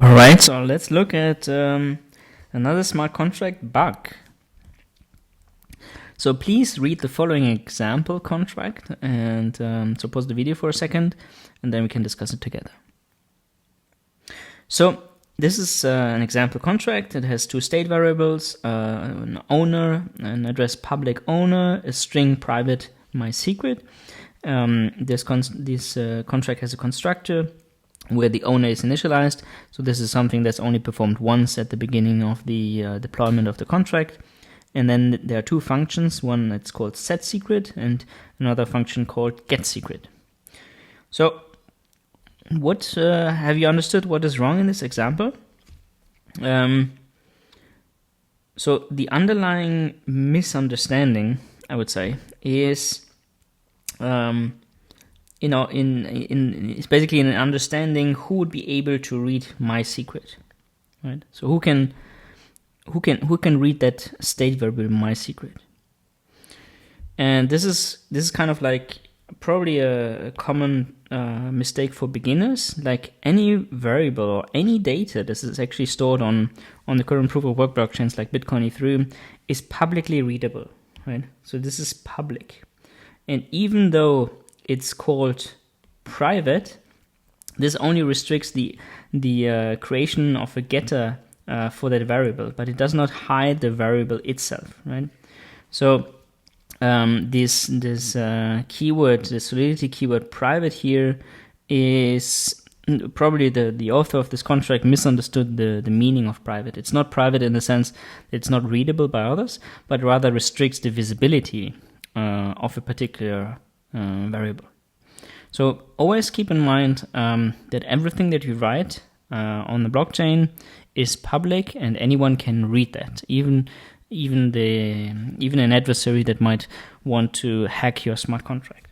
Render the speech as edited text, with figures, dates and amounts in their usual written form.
All right, so let's look at another smart contract bug. So please read the following example contract and so pause the video for a second and then we can discuss it together. So this is an example contract. It has two state variables, an owner, an address public owner, a string private my secret. This contract has a constructor where the owner is initialized. So this is something that's only performed once at the beginning of the deployment of the contract. And then there are two functions, one that's called setSecret and another function called getSecret. So what have you understood what is wrong in this example? So the underlying misunderstanding, I would say, is it's basically an understanding who would be able to read my secret, right? So who can read that state variable my secret? And this is kind of like probably a common mistake for beginners. Like any variable or any data that is actually stored on the current proof of work blockchains like Bitcoin, Ethereum is publicly readable, right? So this is public, and even though it's called private, this only restricts the creation of a getter for that variable, but it does not hide the variable itself, right? So this keyword, the Solidity keyword private here, is probably the author of this contract misunderstood the meaning of private. It's not private in the sense that it's not readable by others, but rather restricts the visibility of a particular variable. So always keep in mind that everything that you write on the blockchain is public and anyone can read that, even an adversary that might want to hack your smart contract.